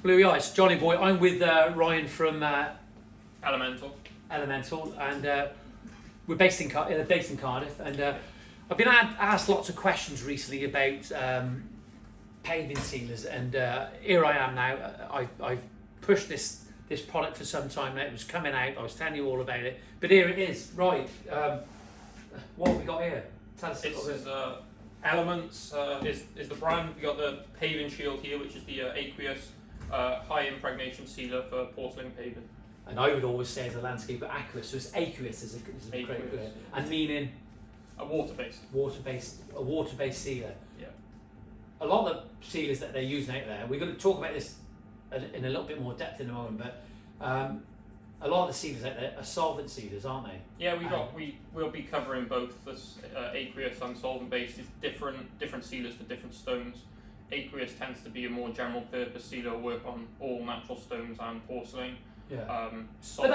Bluey Eyes, Johnny Boy. I'm with Ryan from Elemental, and we're based in Cardiff. And I've been asked lots of questions recently about paving sealers, and here I am now. I've pushed this product for some time now. It was coming out. I was telling you all about it, but here it is. Right, what have we got here? Tell us a little bit. Elements is the brand. We got the paving shield here, which is the Aqueous high impregnation sealer for porcelain paving. And I would always say as a landscaper, Aqueous. So it's Aqueous is a great word, and meaning a water-based sealer. Yeah. A lot of the sealers that they're using out there, we're going to talk about this in a little bit more depth in a moment, but a lot of the sealers out there are solvent sealers, aren't they? Yeah, we'll be covering both this aqueous and solvent-based. It's different sealers for different stones. Aqueous tends to be a more general purpose sealer, work on all natural stones and porcelain. Yeah. But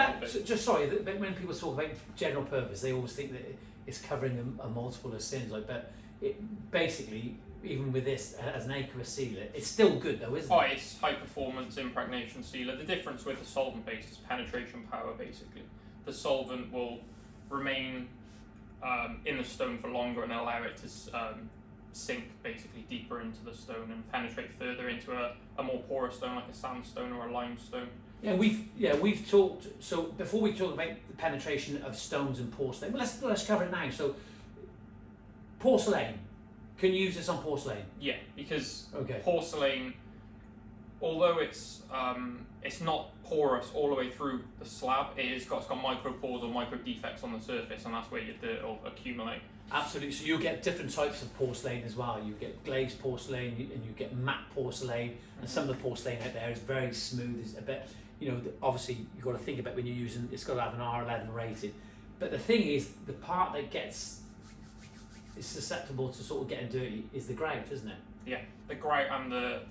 when people talk about general purpose, they always think that it's covering a multiple of sins. But it basically, even with this as an aqueous sealer, it's still good though, isn't it? It's high performance impregnation sealer. The difference with the solvent based is penetration power. Basically, the solvent will remain in the stone for longer and allow it to sink basically deeper into the stone and penetrate further into a more porous stone like a sandstone or a limestone. We've talked. So before we talk about the penetration of stones and porcelain, well, let's cover it now. So porcelain, can you use this on porcelain? Yeah, because porcelain, although it's not porous all the way through the slab, it's got micro pores or micro defects on the surface, and that's where your dirt will accumulate. Absolutely. So you'll get different types of porcelain as well. You get glazed porcelain and you get matte porcelain, and some of the porcelain out there is very smooth. It's a bit, obviously you've got to think about when you're using. It's got to have an R11 rating. But the thing is, the part that is susceptible to sort of getting dirty is the grout, isn't it? Yeah, the grout and the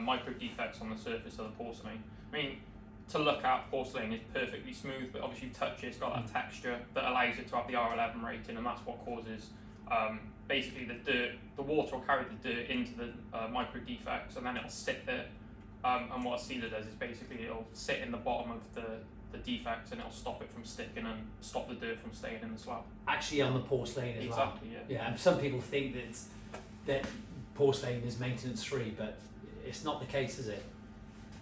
micro defects on the surface of the porcelain. I mean, to look at, porcelain is perfectly smooth, but obviously you touch it, it's got that texture that allows it to have the R11 rating, and that's what causes basically the water will carry the dirt into the micro defects, and then it'll sit there. And what a sealer does is basically it'll sit in the bottom of the defects, and it'll stop it from sticking and stop the dirt from staying in the slab. Actually, on the porcelain as well. Exactly, yeah. Yeah, and some people think that porcelain is maintenance free, but it's not the case, is it?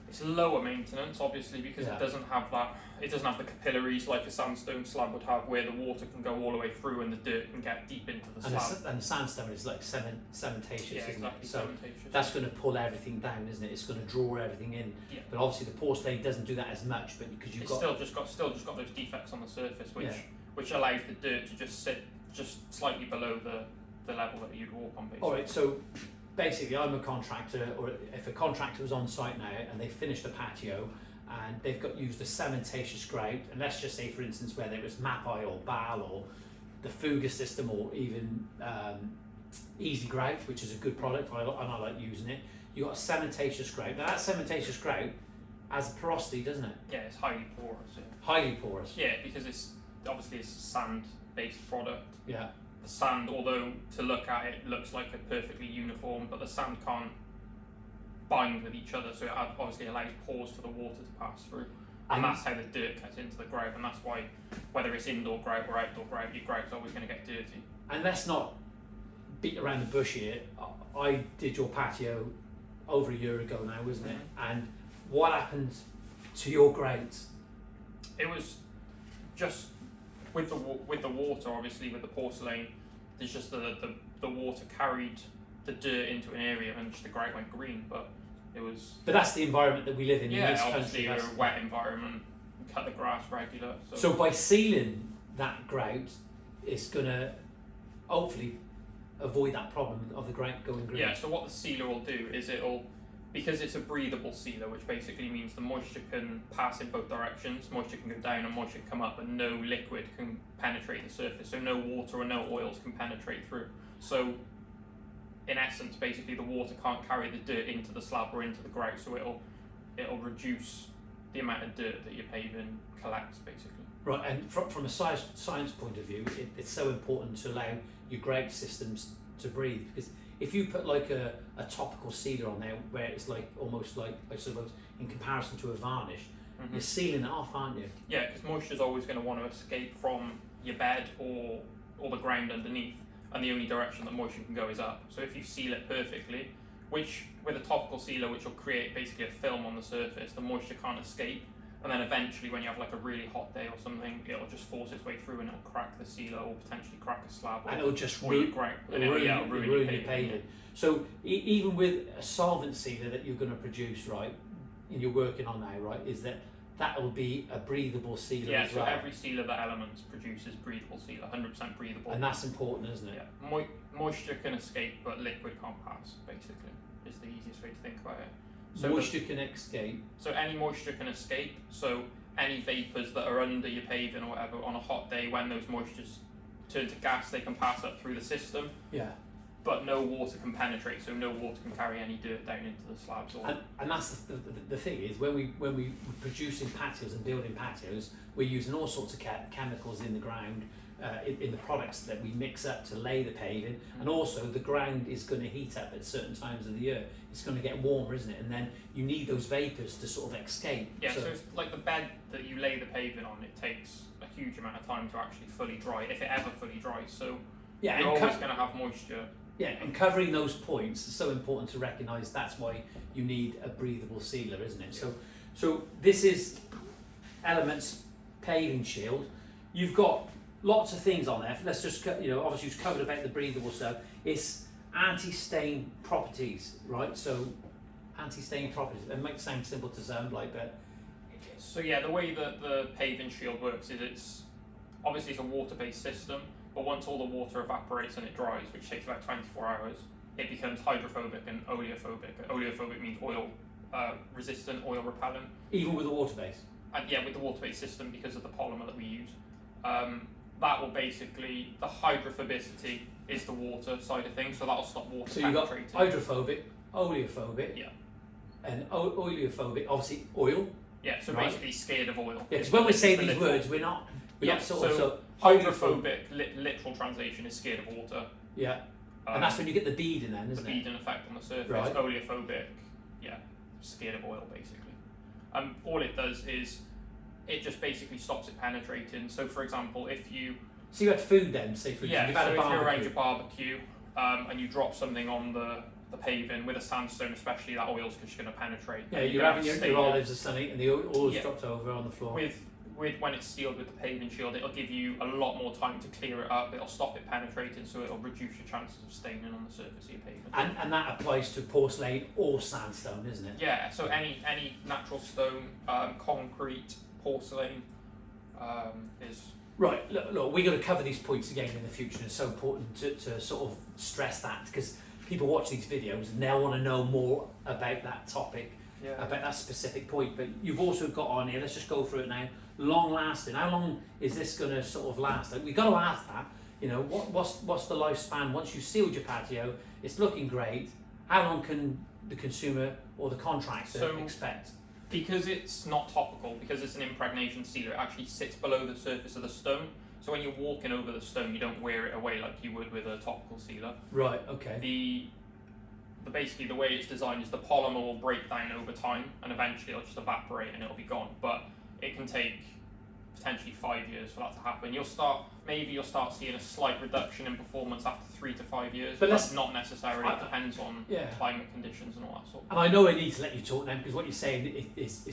It's lower maintenance, obviously, because it doesn't have the capillaries like a sandstone slab would have, where the water can go all the way through and the dirt can get deep into the slab. And the sandstone is like cementatious, yeah, isn't exactly, it? So cementatious. that's going to pull everything down, isn't it? It's going to draw everything in. Yeah. But obviously the porcelain doesn't do that as much, but because you've still just got those defects on the surface, which allows the dirt to just sit just slightly below the level that you'd walk on, basically. All right, so basically I'm a contractor, or if a contractor was on site now and they finished a patio and they've used a cementatious grout, and let's just say for instance whether it was Mapai or Bal or the Fuga system or even Easy Grout, which is a good product and I like using it. You've got a cementatious grout. Now that cementatious grout has a porosity, doesn't it? Yeah, it's highly porous. Yeah. Highly porous. Yeah, because it's a sand-based product. Yeah. The sand, although to look at it looks like a perfectly uniform, but the sand can't bind with each other, so it obviously allows pores for the water to pass through, and that's how the dirt gets into the grout, and that's why whether it's indoor grout or outdoor grout, your grout's always going to get dirty. And let's not beat around the bush here. I did your patio over a year ago now, wasn't it? And what happened to your grout? It was just with the water, obviously, with the porcelain, there's just the water carried the dirt into an area and just the grout went green, but it was... But that's the environment that we live in this obviously country. We're a wet environment, we cut the grass regular. So by sealing that grout, it's going to hopefully avoid that problem of the grout going green. Yeah, so what the sealer will do is because it's a breathable sealer, which basically means the moisture can pass in both directions, moisture can go down and moisture can come up, and no liquid can penetrate the surface, so no water or no oils can penetrate through. So in essence, basically the water can't carry the dirt into the slab or into the grout, so it'll reduce the amount of dirt that your paving collects, basically. Right, and from a science point of view, it's so important to allow your grout systems to breathe, because if you put like a topical sealer on there where it's like almost like, I suppose, in comparison to a varnish, you're sealing it off, aren't you? Yeah, because moisture's always going to want to escape from your bed or the ground underneath, and the only direction that moisture can go is up. So if you seal it perfectly, which with a topical sealer, which will create basically a film on the surface, the moisture can't escape, and then eventually when you have like a really hot day or something, it'll just force its way through and it'll crack the sealer or potentially crack a slab, And it'll just ruin your paving. So even with a solvent sealer that you're going to produce, right, and you're working on now, right, is that will be a breathable sealer as well. So every sealer that Elements produces breathable sealer, 100% breathable. And that's important, isn't it? Yeah. Moisture can escape, but liquid can't pass, basically, is the easiest way to think about it. So moisture can escape. So any moisture can escape. So any vapours that are under your paving or whatever on a hot day, when those moistures turn to gas, they can pass up through the system. Yeah. But no water can penetrate, so no water can carry any dirt down into the slabs. And that's the thing is, when we producing patios and building patios, we're using all sorts of chemicals in the ground, in the products that we mix up to lay the paving, and also the ground is going to heat up at certain times of the year. It's going to get warmer, isn't it? And then you need those vapours to sort of escape. Yeah, so it's like the bed that you lay the paving on, it takes a huge amount of time to actually fully dry, if it ever fully dries. So yeah, you're always going to have moisture. Yeah, and covering those points is so important to recognise. That's why you need a breathable sealer, isn't it? So this is Elements Paving Shield. You've got lots of things on there. Let's just, obviously you've covered about the breathable stuff. It's anti-stain properties, right? So anti-stain properties. It might sound simple to sound like, but so yeah, the way that the Paving Shield works is it's a water-based system. But once all the water evaporates and it dries, which takes about 24 hours, it becomes hydrophobic and oleophobic. Oleophobic means oil resistant, oil repellent. Even with the water base? And yeah, with the water-based system, because of the polymer that we use. That will basically, the hydrophobicity is the water side of things, so that'll stop water penetrating. So you've got hydrophobic, oleophobic, yeah, and oleophobic, obviously oil. Yeah, so basically scared of oil. Yeah, because when we say these words, we're not hydrophobic, literal translation is scared of water. Yeah, and that's when you get the beading then, isn't it? The beading effect on the surface. Right. Oleophobic, yeah, scared of oil basically. All it does is it just basically stops it penetrating. So for example, if you... So you had food then, say for example, you've had a barbecue. If you're around your barbecue and you drop something on the paving, with a sandstone especially, that oil's just going to penetrate. Yeah, you're having your olives or something and the oil's dropped over on the floor. With when it's sealed with the Paving Shield, it'll give you a lot more time to clear it up. It'll stop it penetrating, so it'll reduce your chances of staining on the surface of your pavement. And that applies to porcelain or sandstone, isn't it? Yeah. So any natural stone, concrete, porcelain is right. Look, we're going to cover these points again in the future. And it's so important to sort of stress that, because people watch these videos and they'll want to know more about that topic. Yeah. About that specific point, but you've also got on here, let's just go through it now, long lasting. How long is this going to sort of last? Like, we've got to ask that, what's the lifespan once you've sealed your patio, it's looking great, how long can the consumer or the contractor expect? Because it's not topical, because it's an impregnation sealer, it actually sits below the surface of the stone, so when you're walking over the stone you don't wear it away like you would with a topical sealer. Right, okay. Basically the way it's designed is the polymer will break down over time and eventually it'll just evaporate and it'll be gone, but it can take potentially 5 years for that to happen. You'll start seeing a slight reduction in performance after 3 to 5 years, but that's not necessarily. It depends on climate conditions and all that sort of thing. And I know I need to let you talk now, because what you're saying is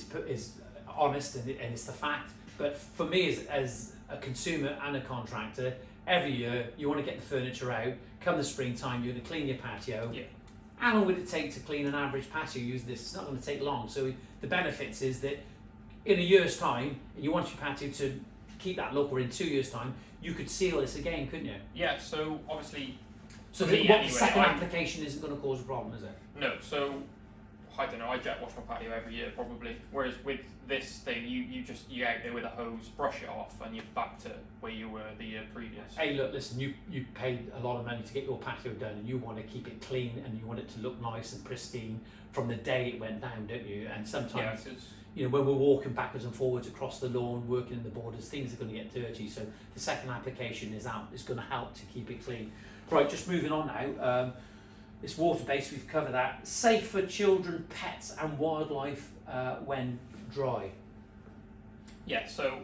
honest and it's the fact, but for me as a consumer and a contractor, every year you want to get the furniture out, come the springtime you're going to clean your patio. Yeah. How long would it take to clean an average patio using this? It's not going to take long. So the benefits is that in a year's time, and you want your patio to keep that look, or in 2 years' time, you could seal this again, couldn't you? Yeah, so obviously... the second application isn't going to cause a problem, is it? No, so... I don't know, I jet wash my patio every year probably, whereas with this thing you're out there with a hose, brush it off and you're back to where you were the year previous. Hey look, listen, you paid a lot of money to get your patio done and you want to keep it clean and you want it to look nice and pristine from the day it went down, don't you? And sometimes when we're walking backwards and forwards across the lawn, working in the borders, things are going to get dirty, so the second application is going to help to keep it clean. Right, just moving on now. It's water-based, we've covered that. Safe for children, pets and wildlife when dry. Yeah, so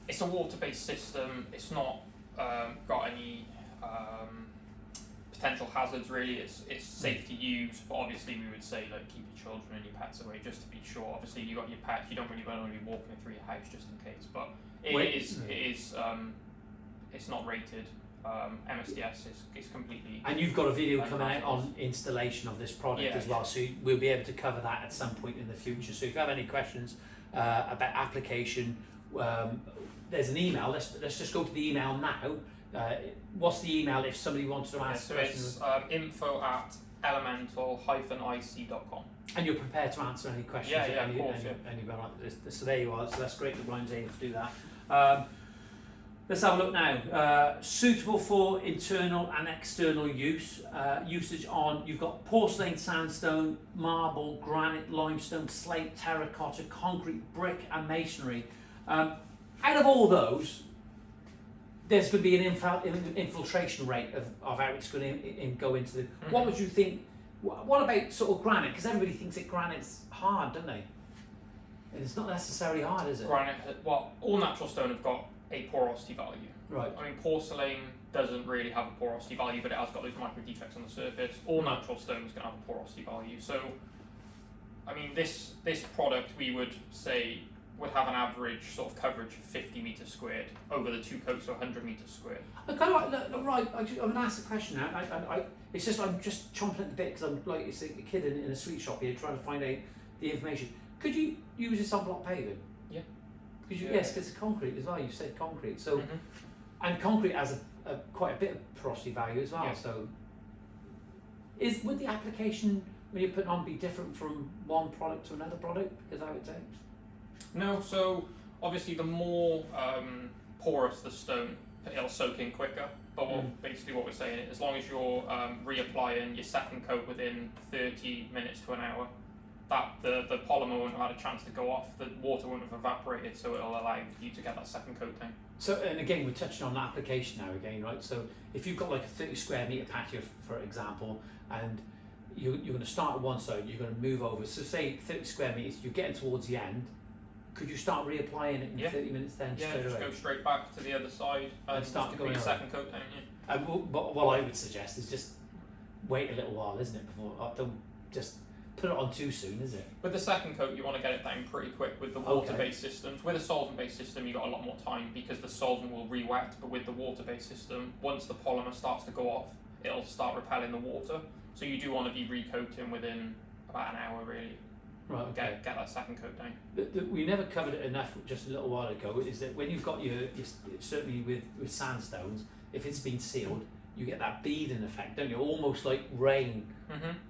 it's a water-based system. It's not got any potential hazards really. It's safe to use, but obviously we would say like keep your children and your pets away just to be sure. Obviously you got your pet, you don't really want to be walking it through your house just in case. But it's not rated. MSDS is completely. And you've got a video coming out on installation of this product as well, so we'll be able to cover that at some point in the future. So if you have any questions about application, there's an email. Let's just go to the email now. What's the email if somebody wants to ask questions? So it's info@elemental-ic.com. And you're prepared to answer any questions? Yeah, of course. So there you are. So that's great that Ryan's able to do that. Let's have a look now. Suitable for internal and external use. Usage on, you've got porcelain, sandstone, marble, granite, limestone, slate, terracotta, concrete, brick and masonry. Out of all those, there's going to be an infiltration rate of how it's going to go into the... Mm-hmm. What would you think? What about sort of granite? Because everybody thinks that granite's hard, don't they? And it's not necessarily hard, is it? Granite, well, all natural stone have got a porosity value. Right. I mean, porcelain doesn't really have a porosity value, but it has got those micro defects on the surface. All natural stone is going to have a porosity value. So, I mean, this product we would say would have an average sort of coverage of 50 metres squared over the two coats, so 100 metres squared. Right, I'm going to ask a question now. It's just I'm just chomping at the bit because I'm like it's a kid in a sweet shop here trying to find out the information. Could you use this on block paving? Yeah. Yes, because it's concrete as well. You said concrete, so and concrete has a quite a bit of porosity value as well. Yeah. So, would the application when you're putting on be different from one product to another product because how it takes? No, so obviously the more porous the stone, it'll soak in quicker. But basically what we're saying is as long as you're reapplying your second coat within 30 minutes to an hour, that the polymer won't have had a chance to go off, the water won't have evaporated, so it'll allow you to get that second coating. So, and again, we're touching on the application now again, right? So if you've got like a 30 square metre patio, for example, and you're going to start at one side, you're going to move over, so say 30 square metres, you're getting towards the end, could you start reapplying it in 30 minutes then? Yeah, just go straight back to the other side and start just going complete second coat down. Yeah. But what I would suggest is just wait a little while, isn't it? Before don't just put it on too soon, is it? With the second coat, you want to get it down pretty quick. With the water-based systems, with a solvent-based system, you got a lot more time because the solvent will re-wet. But with the water-based system, once the polymer starts to go off, it'll start repelling the water. So you do want to be recoating within about an hour, really. Right. Okay. Get that second coat down. We never covered it enough just a little while ago. Is that when you've got your certainly with sandstones, if it's been sealed, you get that beading effect, don't you? Almost like rain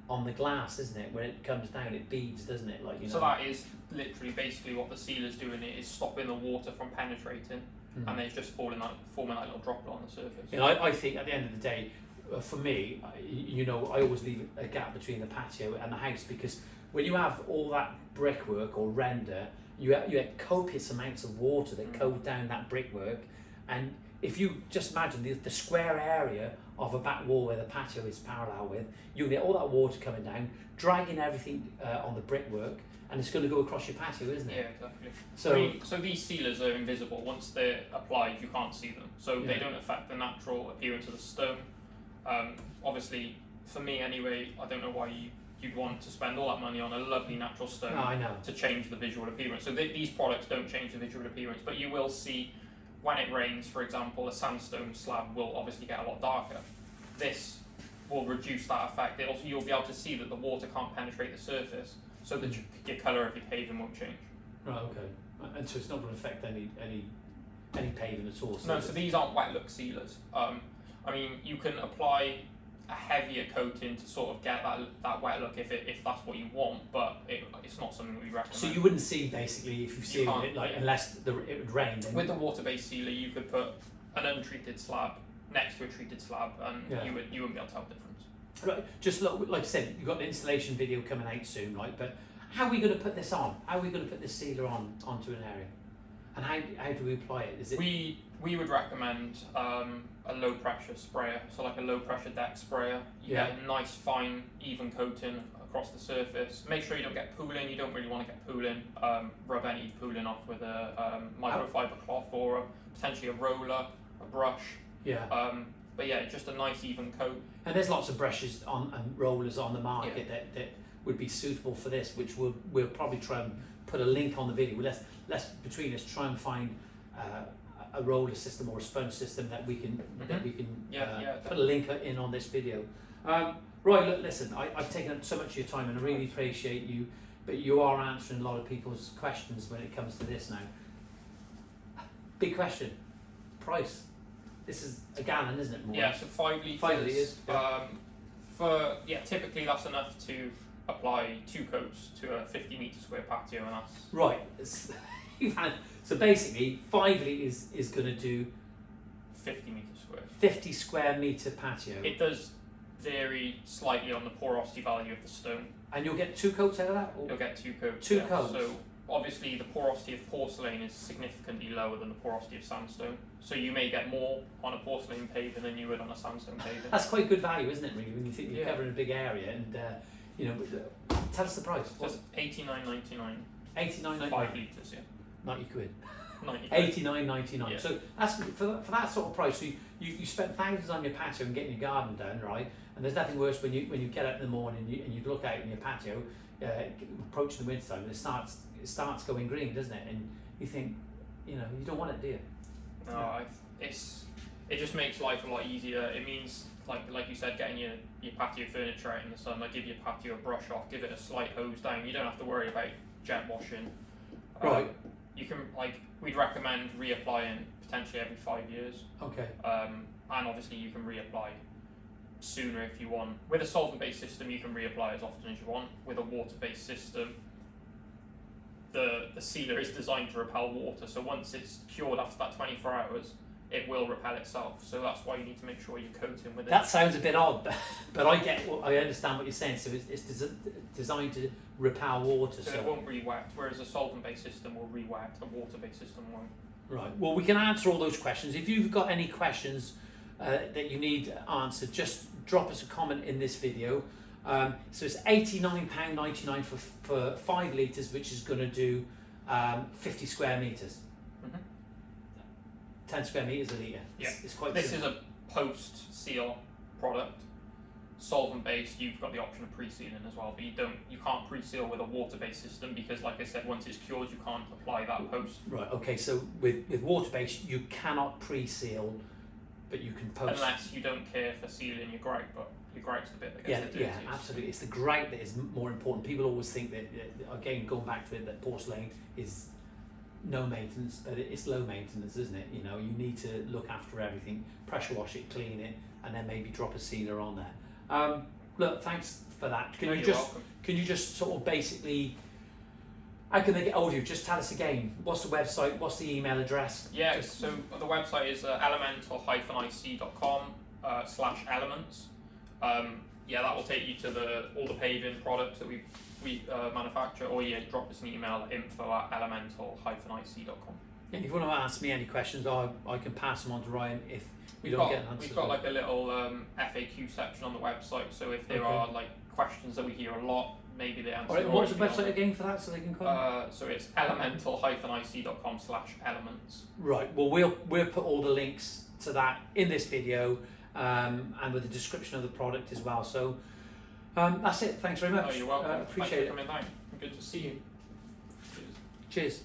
on the glass, isn't it? When it comes down, it beads, doesn't it? Like So that is literally basically what the sealer's doing. It is stopping the water from penetrating, and it's just forming that little droplet on the surface. You know, I think at the end of the day, for me, I always leave a gap between the patio and the house because when you have all that brickwork or render, you have copious amounts of water that go down that brickwork, and if you just imagine the square area of a back wall where the patio is parallel with, you'll get all that water coming down, dragging everything on the brickwork, and it's going to go across your patio, isn't it? Yeah, exactly. So, so these sealers are invisible. Once they're applied, you can't see them. So they don't affect the natural appearance of the stone. Obviously, for me anyway, I don't know why you'd want to spend all that money on a lovely natural stone to change the visual appearance. So these products don't change the visual appearance, but you will see when it rains, for example, a sandstone slab will obviously get a lot darker. This will reduce that effect. You'll be able to see that the water can't penetrate the surface, so that your colour of your paving won't change. Right, okay. And so it's not going to affect any paving at all? So these aren't wet look sealers. I mean, you can apply a heavier coating to sort of get that wet look if that's what you want, but it's not something we recommend. So you wouldn't see basically if you sealed it unless it would rain. With the water-based sealer, you could put an untreated slab next to a treated slab, and you wouldn't be able to tell the difference. Right, just look, like I said, you've got an installation video coming out soon, right? But how are we going to put this on? How are we going to put this sealer onto an area? And how do we apply it? Is it We would recommend a low pressure sprayer, so like a low pressure deck sprayer. You Yeah. get a nice fine even coating across the surface. Make sure you don't get pooling. You don't really want to get pooling. Rub any pooling off with a microfiber cloth or potentially a roller, a brush. yeah? But yeah, just a nice even coat. And there's lots of brushes and rollers on the market that would be suitable for this, which we'll probably try and put a link on the video. Let's between us try and find a roller system or a sponge system that we can put a link in on this video. Right, look, listen, I've taken up so much of your time and I really appreciate you, but you are answering a lot of people's questions when it comes to this now. Big question, price. This is a gallon, isn't it? More? Yeah, so 5 litres. 5 litres. Yeah. Typically that's enough to apply 2 coats to a 50 metre square patio, and that's Right. So basically, 5 litres is going to do 50 metres square. 50 square metre patio. It does vary slightly on the porosity value of the stone. And you'll get 2 coats out of that? Or? You'll get 2 coats. Two coats. So obviously the porosity of porcelain is significantly lower than the porosity of sandstone. So you may get more on a porcelain paving than you would on a sandstone paving. That's quite good value, isn't it, really, when you think you're Yeah. covering a big area? And, tell us the price. Just $89.99. 89.99. 5 litres, yeah. 90 quid. 90. 89.99. Yeah. So that's for that sort of price. So you spent thousands on your patio and getting your garden done, right? And there's nothing worse when you get up in the morning and you look out in your patio, approaching the winter time, and it starts going green, doesn't it? And you think, you don't want it, do you? No, it just makes life a lot easier. It means, like you said, getting your patio furniture out in the sun. Like, give your patio a brush off, give it a slight hose down. You don't have to worry about jet washing. Right. You can, we'd recommend reapplying potentially every 5 years. Okay. And obviously you can reapply sooner if you want. With a solvent-based system, you can reapply as often as you want. With a water-based system, the sealer is designed to repel water, so once it's cured after that 24 hours, it will repel itself. So that's why you need to make sure you're coating with it. That sounds a bit odd, but I understand what you're saying. So it's designed to repel water. So it won't re-wet, whereas a solvent-based system will re-wet, a water-based system won't. Right. Well, we can answer all those questions. If you've got any questions that you need answered, just drop us a comment in this video. So it's £89.99 for 5 litres, which is going to do 50 square metres. 10 square metres a litre. Yeah. It's quite This simple. is a post-seal product. Solvent-based, you've got the option of pre-sealing as well, but you can't pre-seal with a water-based system because, like I said, once it's cured, you can't apply that post. Right. Okay. So with water-based, you cannot pre-seal, but you can post. Unless you don't care for sealing your grout, but your grout's the bit that gets the Yeah, dirtiest. absolutely. It's the grout that is more important. People always think that, again, going back to it, that porcelain is no maintenance, but it's low maintenance, isn't it? You need to look after everything, pressure wash it, clean it, and then maybe drop a sealer on there. Look, thanks for that. Can you just sort of basically, how can they get hold of you? Just tell us again. What's the website? What's the email address? Yeah, so the website is elemental-ic.com /elements. That will take you to all the paving products that we manufacture, or drop us an email at info@elemental-ic.com. And if you want to ask me any questions, I can pass them on to Ryan if we don't get an answer. We've got like a little FAQ section on the website, so if there are like questions that we hear a lot, maybe the answer. Alright, what's the website again for that, so they can call? So it's elemental-ic.com /elements. Right. Well, we'll put all the links to that in this video, and with the description of the product as well. So that's it. Thanks very much. Oh, you're welcome. Appreciate it. Thanks for coming down. Good to see you. Cheers.